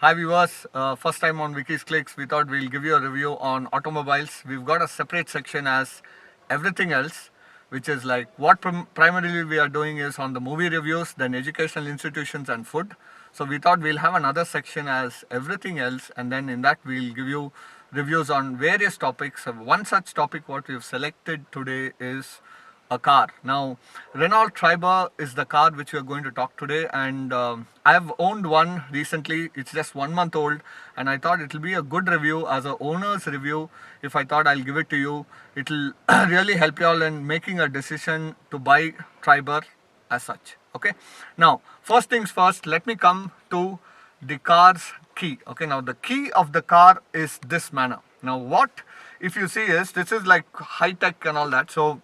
Hi viewers, first time on Vicky's Clix. We thought we'll give you a review on automobiles. We've got a separate section as everything else, which is like what primarily we are doing is on the movie reviews, then educational institutions and food. So we thought we'll have another section as everything else, and then in that we'll give you reviews on various topics. One such topic what we've selected today is a car. Now, Renault Triber is the car which we are going to talk today, and I have owned one recently. It's just 1 month old, and I thought it will be a good review as a owner's review. If I thought I'll give it to you, it will really help you all in making a decision to buy Triber as such. Okay. Now, first things first, let me come to the car's key. Okay. Now, the key of the car is this manner. Now, what if you see is this is like high tech and all that. So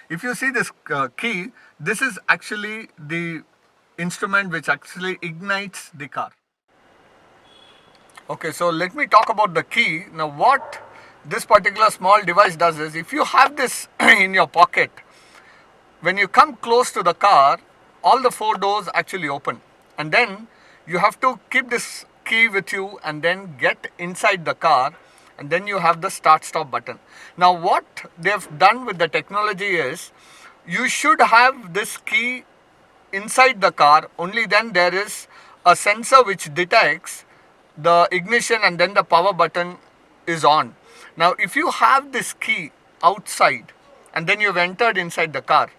if you see this key, this is actually the instrument which actually ignites the car. Okay, so let me talk about the key. Now what this particular small device does is, if you have this in your pocket, when you come close to the car, all the four doors actually open, and then you have to keep this key with you and then get inside the car, and then you have the start stop button. Now what they've done with the technology is, you should have this key inside the car, only then there is a sensor which detects the ignition and then the power button is on. Now if you have this key outside and then you've entered inside the car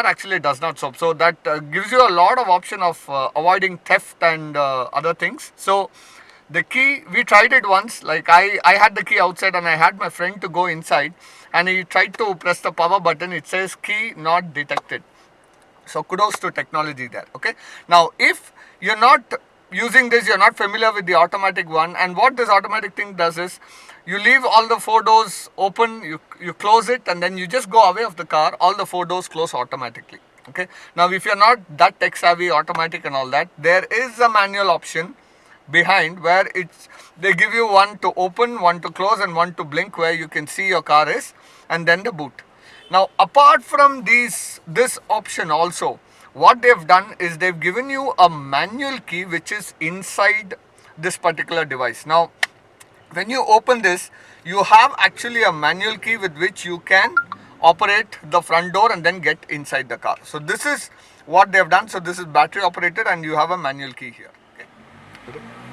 actually does not stop. So that gives you a lot of option of avoiding theft and other things. So the key, we tried it once, like I had the key outside and I had my friend to go inside, and he tried to press the power button. It says key not detected. So kudos to technology there. Okay. Now if you're not using this, you're not familiar with the automatic one, and what this automatic thing does is, you leave all the four doors open, you close it, and then you just go away of the car, all the four doors close automatically. Okay. Now if you're not that tech savvy, automatic and all that, there is a manual option behind where they give you one to open, one to close, and one to blink, where you can see your car is, and then the boot. Now apart from this option also, what they've done is they've given you a manual key which is inside this particular device. Now when you open this, you have actually a manual key with which you can operate the front door and then get inside the car. So this is what they've done. So this is battery operated and you have a manual key here.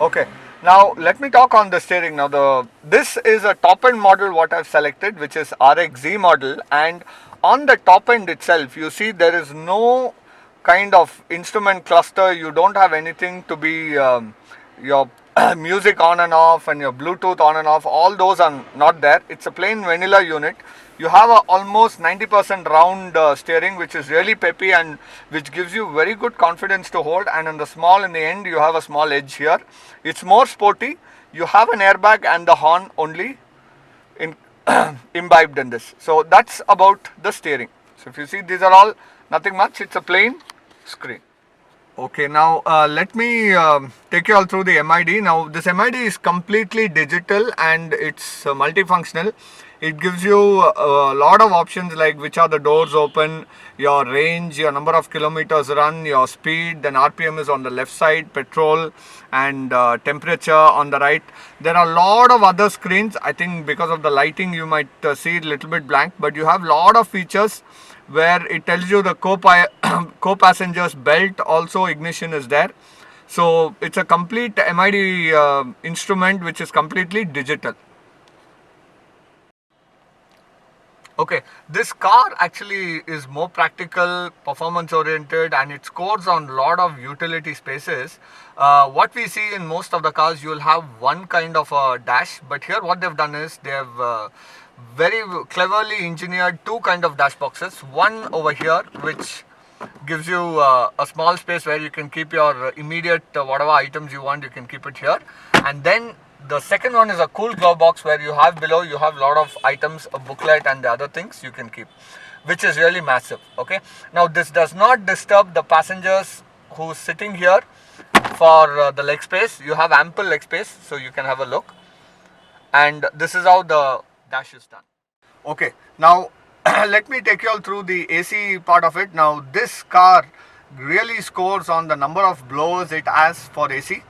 Okay, now let me talk on the steering. Now this is a top end model what I've selected, which is RXZ model, and on the top end itself you see there is no kind of instrument cluster. You don't have anything to be your music on and off and your Bluetooth on and off. All those are not there. It's a plain vanilla unit. You have a almost 90% round steering, which is really peppy and which gives you very good confidence to hold, and in the end you have a small edge here. It's more sporty. You have an airbag and the horn only imbibed in this. So that's about the steering. So if you see, these are all nothing much. It's a plain screen. Okay, now let me take you all through the MID. Now this MID is completely digital and it's multifunctional. It gives you a lot of options, like which are the doors open, your range, your number of kilometers run, your speed, then RPM is on the left side, petrol, and temperature on the right. There are a lot of other screens. I think because of the lighting you might see it a little bit blank, but you have a lot of features where it tells you the co-passenger's belt, also ignition is there. So it's a complete MID instrument which is completely digital. Okay, this car actually is more practical, performance oriented, and it scores on a lot of utility spaces. What we see in most of the cars, you will have one kind of a dash, but here what they've done is they have very cleverly engineered two kind of dash boxes. One over here which gives you a small space where you can keep your immediate whatever items you want, you can keep it here, and then the second one is a cool glove box where you have below, you have a lot of items, a booklet and the other things you can keep, which is really massive. Okay, now this does not disturb the passengers who's sitting here for the leg space. You have ample leg space, so you can have a look, and this is how the dash is done. Okay, now let me take you all through the AC part of it. Now this car really scores on the number of blowers it has for AC.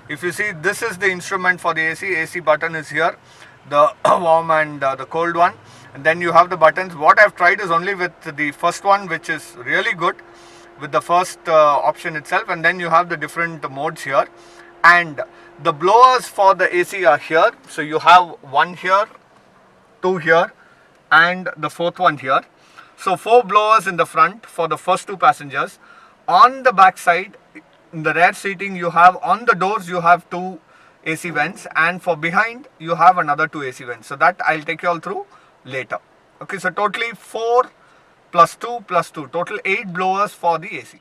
If you see, this is the instrument for the AC button is here, the warm and the cold one, and then you have the buttons. What I've tried is only with the first one, which is really good, with the first option itself, and then you have the different modes here, and the blowers for the AC are here. So you have one here, two here, and the fourth one here. So 4 blowers in the front for the first 2 passengers. On the back side, in the rear seating, you have on the doors you have 2 AC vents, and for behind you have another 2 AC vents. So that I'll take you all through later. Okay, so totally 4 plus 2 plus 2, total 8 blowers for the AC.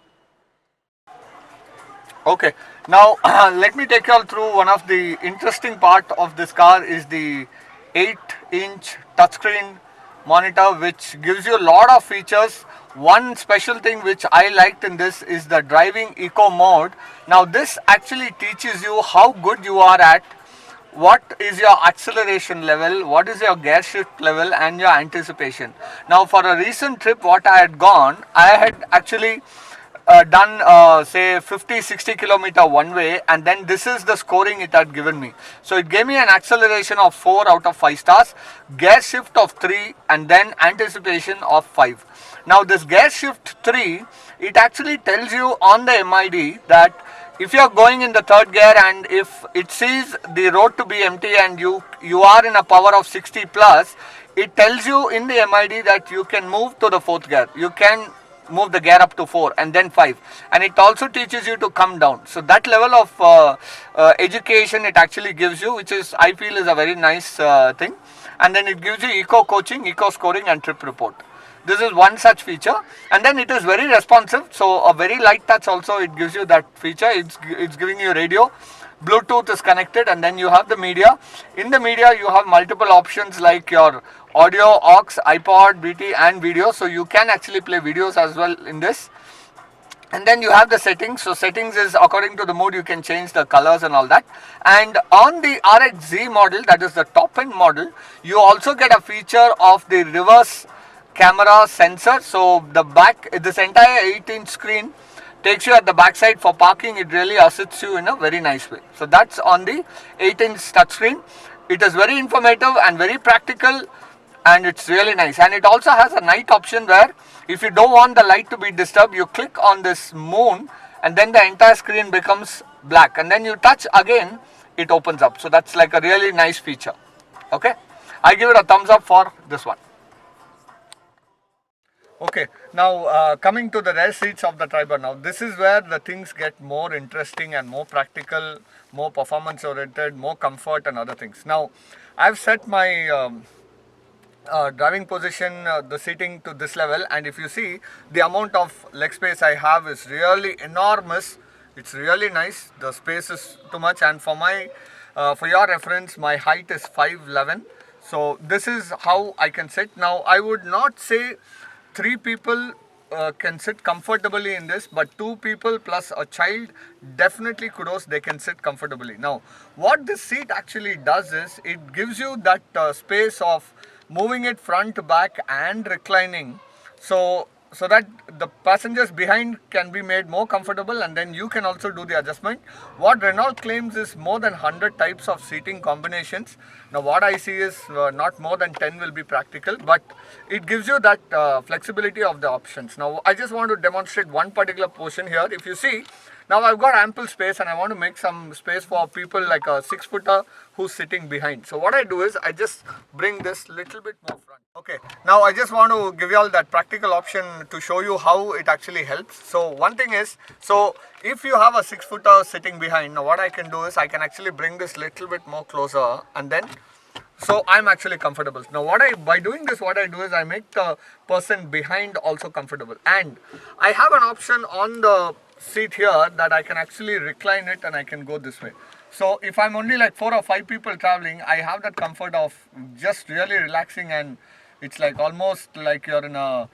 Okay, now let me take you all through one of the interesting part of this car is the 8-inch touchscreen monitor, which gives you a lot of features. One special thing which I liked in this is the driving eco mode. Now this actually teaches you how good you are at what is your acceleration level, what is your gear shift level, and your anticipation. Now for a recent trip what I had gone, I had actually done say 50-60 kilometer one way, and then this is the scoring it had given me. So it gave me an acceleration of 4 out of 5 stars, gear shift of 3, and then anticipation of 5. Now this gear shift 3, it actually tells you on the MID that if you are going in the 3rd gear and if it sees the road to be empty and you are in a power of 60 plus, it tells you in the MID that you can move to the 4th gear. You can move the gear up to 4 and then 5, and it also teaches you to come down. So that level of education it actually gives you, which is I feel is a very nice thing. And then it gives you eco coaching, eco scoring, and trip report. This is one such feature, and then it is very responsive. So a very light touch also it gives you that feature. It's giving you radio, Bluetooth is connected, and then you have the media. In the media you have multiple options like your audio, aux, iPod, BT, and video. So you can actually play videos as well in this. And then you have the settings. So settings is according to the mood, you can change the colors and all that. And on the RXZ model, that is the top end model, you also get a feature of the reverse camera sensor. So the back, this entire 8-inch screen takes you at the back side for parking. It really assists you in a very nice way. So that's on the 8-inch touchscreen. It is very informative and very practical, and it's really nice. And it also has a night option where if you don't want the light to be disturbed, you click on this moon and then the entire screen becomes black, and then you touch again, it opens up. So that's like a really nice feature. Okay, I give it a thumbs up for this one. Okay, now coming to the rear seats of the Triber. Now this is where the things get more interesting and more practical, more performance oriented, more comfort and other things. Now I've set my driving position, the seating to this level, and if you see the amount of leg space I have is really enormous. It's really nice. The space is too much, and for my for your reference, my height is 5'11". So this is how I can sit. Now I would not say 3 people can sit comfortably in this, but 2 people plus a child, definitely kudos, they can sit comfortably. Now what this seat actually does is it gives you that space of moving it front to back and reclining, so that the passengers behind can be made more comfortable, and then you can also do the adjustment. What Renault claims is more than 100 types of seating combinations. Now what I see is not more than 10 will be practical, but it gives you that flexibility of the options. Now I just want to demonstrate one particular portion here. If you see, now I've got ample space and I want to make some space for people like a 6-footer who's sitting behind. So what I do is I just bring this little bit more front. Okay, now I just want to give you all that practical option to show you how it actually helps. So one thing is, so if you have a 6-footer sitting behind, now what I can do is I can actually bring this little bit more closer, and then so I'm actually comfortable. Now by doing this, what I do is I make the person behind also comfortable, and I have an option on the seat here that I can actually recline it and I can go this way. So if I'm only like 4 or 5 people traveling, I have that comfort of just really relaxing, and it's like almost like you're in a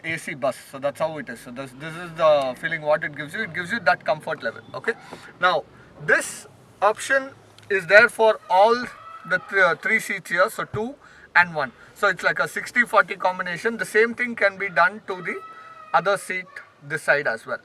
AC bus. So that's how it is. So this is the feeling what it gives you. It gives you that comfort level. Okay, now this option is there for all the 3 seats here, so 2 and 1. So it's like a 60-40 combination. The same thing can be done to the other seat this side as well.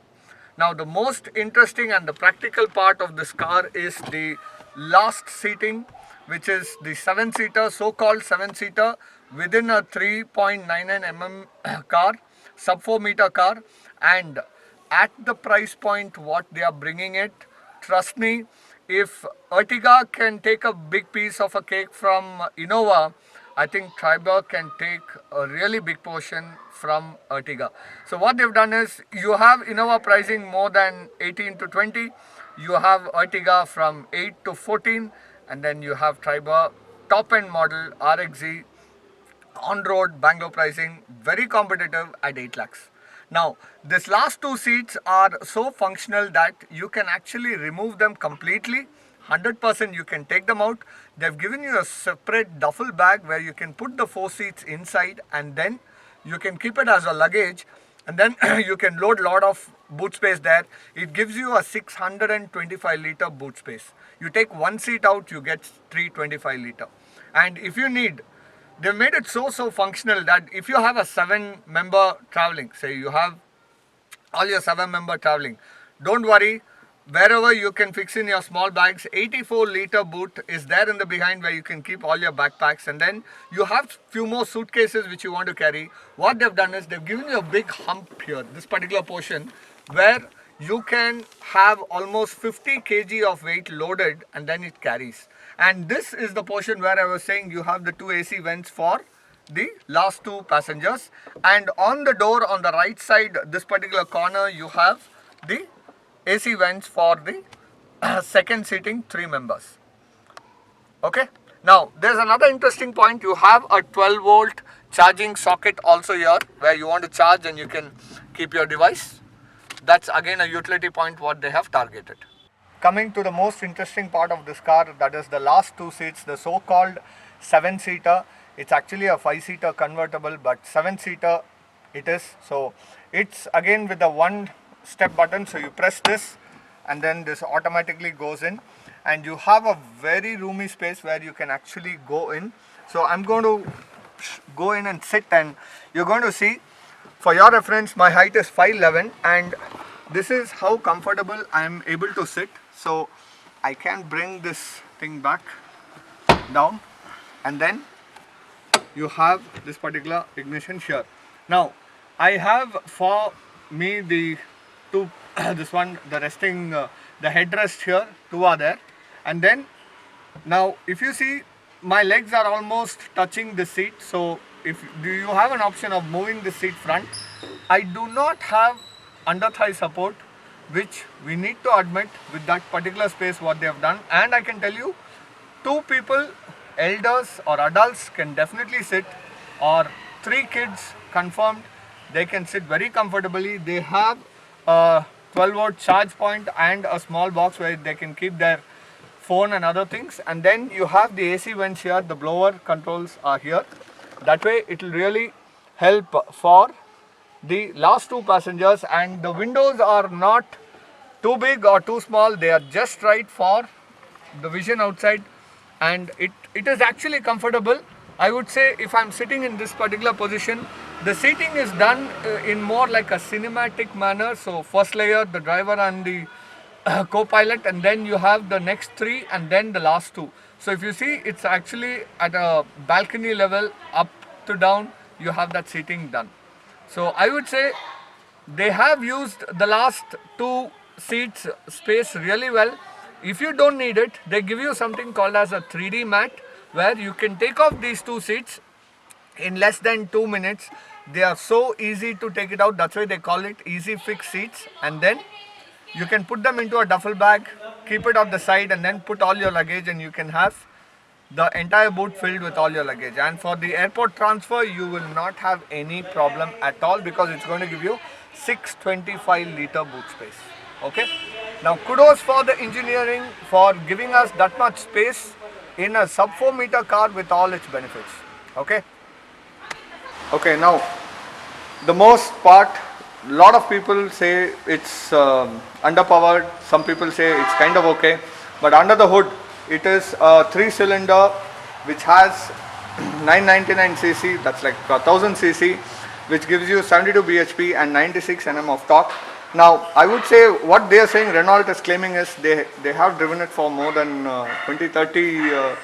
Now the most interesting and the practical part of this car is the last seating, which is the 7-seater, so-called 7-seater within a 3.99 mm car, sub 4 meter car, and at the price point what they are bringing it, trust me, if Ertiga can take a big piece of a cake from Innova, I think Triber can take a really big portion from Ertiga. So what they've done is, you have Innova pricing more than 18 to 20, you have Ertiga from 8 to 14, and then you have Triber top end model RXZ on road Bangalore pricing, very competitive at 8 lakhs. Now this last two seats are so functional that you can actually remove them completely, 100% you can take them out. They've given you a separate duffel bag where you can put the 4 seats inside, and then you can keep it as a luggage, and then you can load a lot of boot space there. It gives you a 625 liter boot space. You take one seat out, you get 325 liter. And if you need, they've made it so functional that if you have a 7-member traveling, say you have all your 7-member traveling, don't worry, wherever you can fix in your small bags, 84 liter boot is there in the behind where you can keep all your backpacks, and then you have few more suitcases which you want to carry. What they've done is they've given you a big hump here, this particular portion, where you can have almost 50 kg of weight loaded, and then it carries. And this is the portion where I was saying you have the 2 AC vents for the last 2 passengers, and on the door on the right side, this particular corner, you have the AC vents for the second seating 3 members. Okay. Now there's another interesting point. You have a 12 volt charging socket also here where you want to charge and you can keep your device. That's again a utility point what they have targeted. Coming to the most interesting part of this car, that is the last 2 seats, the so-called 7-seater. It's actually a 5-seater convertible, but 7-seater it is. So it's again with the one step button, so you press this and then this automatically goes in, and you have a very roomy space where you can actually go in. So I'm going to go in and sit, and you're going to see, for your reference, my height is 5'11", and this is how comfortable I am able to sit. So I can bring this thing back down, and then you have this particular ignition here. Now I have for me the this one, the resting, the headrest here, 2 are there, and then now if you see, my legs are almost touching the seat. So if you have an option of moving the seat front, I do not have under thigh support, which we need to admit with that particular space what they have done. And I can tell you, 2 people, elders or adults, can definitely sit, or 3 kids confirmed, they can sit very comfortably. They have a 12 volt charge point and a small box where they can keep their phone and other things, and then you have the AC vents here, the blower controls are here. That way it will really help for the last 2 passengers, and the windows are not too big or too small, they are just right for the vision outside, and it is actually comfortable. I would say if I'm sitting in this particular position, the seating is done in more like a cinematic manner. So first layer, the driver and the co-pilot, and then you have the next 3 and then the last 2. So if you see, it's actually at a balcony level, up to down, you have that seating done. So I would say they have used the last 2 seats space really well. If you don't need it, they give you something called as a 3D mat, where you can take off these 2 seats in less than 2 minutes. They are so easy to take it out, that's why they call it easy fix seats. And then you can put them into a duffel bag, keep it on the side, and then put all your luggage, and you can have the entire boot filled with all your luggage. And for the airport transfer, you will not have any problem at all, because it's going to give you 625 liter boot space. Okay. Now kudos for the engineering for giving us that much space in a sub 4 meter car with all its benefits. Okay. Okay, now the most part, lot of people say it's underpowered, some people say it's kind of okay, but under the hood it is a 3-cylinder which has 999 cc, that's like 1000 cc, which gives you 72 bhp and 96 Nm of torque. Now, I would say what they are saying, Renault is claiming is they have driven it for more than 20, 30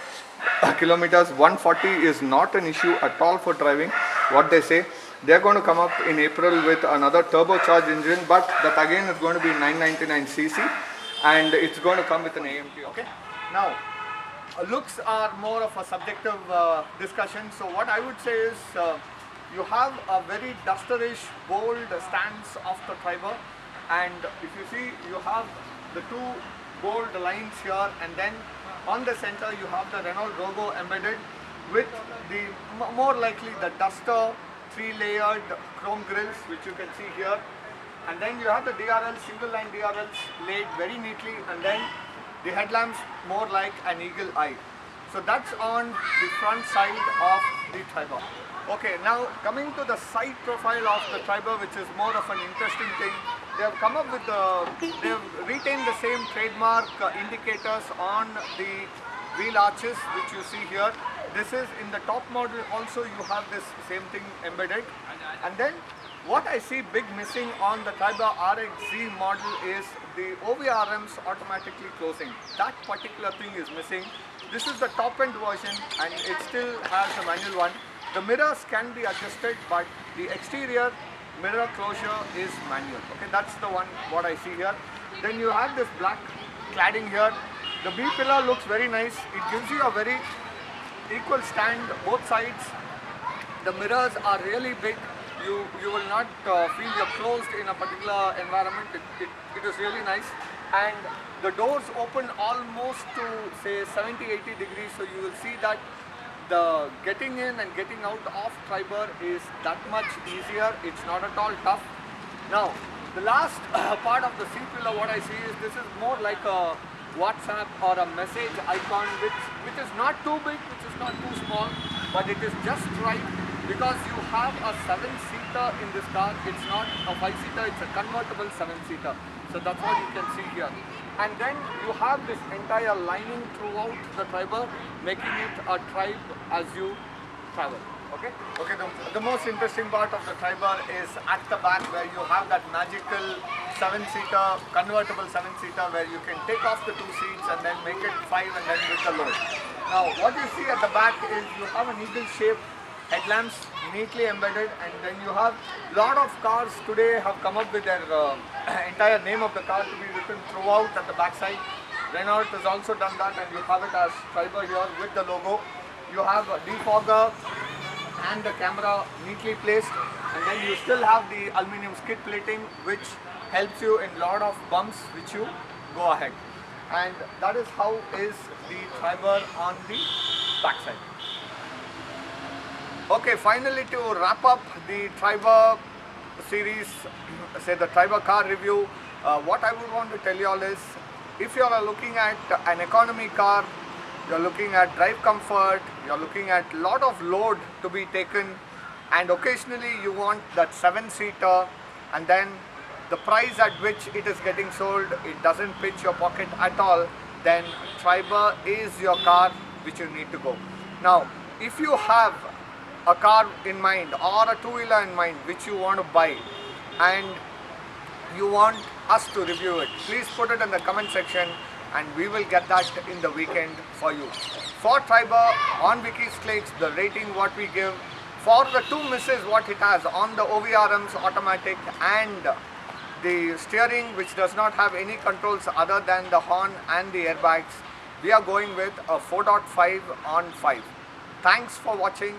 kilometers. 140 is not an issue at all for driving. What they say, they are going to come up in April with another turbocharged engine, but that again is going to be 999 cc, and it's going to come with an AMT. Okay. Now, looks are more of a subjective discussion. So what I would say is you have a very dusterish, bold stance of the Triber, and if you see, you have the two bold lines here, and then on the center you have the Renault logo embedded with the more likely the duster 3-layered chrome grills, which you can see here, and then you have the DRLs, single line DRLs laid very neatly, and then the headlamps more like an eagle eye. So that's on the front side of the Triber. Okay, now coming to the side profile of the Triber, which is more of an interesting thing. They have come up with they have retained the same trademark indicators on the wheel arches, which you see here. This is in the top model also, you have this same thing embedded. And then what I see big missing on the Triber RXZ model is the OVRMs automatically closing. That particular thing is missing. This is the top end version and it still has a manual one. The mirrors can be adjusted, but the exterior mirror closure is manual. Okay, that's the one what I see here. Then you have this black cladding here. The B pillar looks very nice. It gives you a very equal stand both sides. The mirrors are really big. You will not feel you're closed in a particular environment. It is really nice, and the doors open almost to say 70-80 degrees, so you will see that the getting in and getting out of Triber is that much easier. It's not at all tough. Now the last part of the C pillar, what I see is this is more like a WhatsApp or a message icon, which is not too big, which is not too small, but it is just right, because you have a 7-seater in this car. It's not a 5-seater, it's a convertible 7-seater. So that's what you can see here. And then you have this entire lining throughout the Triber, making it a tribe as you travel. Okay. Okay. The most interesting part of the Triber is at the back, where you have that magical 7-seater, convertible 7-seater, where you can take off the 2 seats and then make it 5 and then with the load. Now what you see at the back is you have an eagle shape headlamps neatly embedded, and then you have lot of cars today have come up with their entire name of the car to be written throughout at the back side. Renault has also done that, and you have it as Triber here with the logo. You have a defogger and the camera neatly placed, and then you still have the aluminum skid plating, which helps you in lot of bumps which you go ahead. And that is how is the Triber on the back side. Okay, finally, to wrap up the Triber series, say the Triber car review, what I would want to tell you all is, if you are looking at an economy car, you are looking at drive comfort, you are looking at lot of load to be taken, and occasionally you want that 7-seater, and then the price at which it is getting sold, it doesn't pinch your pocket at all, then Triber is your car which you need to go. Now, if you have a car in mind or a two-wheeler in mind which you want to buy and you want us to review it, please put it in the comment section and we will get that in the weekend for you. For Triber, on Vicky's Clix, the rating what we give, for the 2 misses what it has on the OVRMs automatic and the steering, which does not have any controls other than the horn and the airbags, we are going with a 4.5 on 5. Thanks for watching.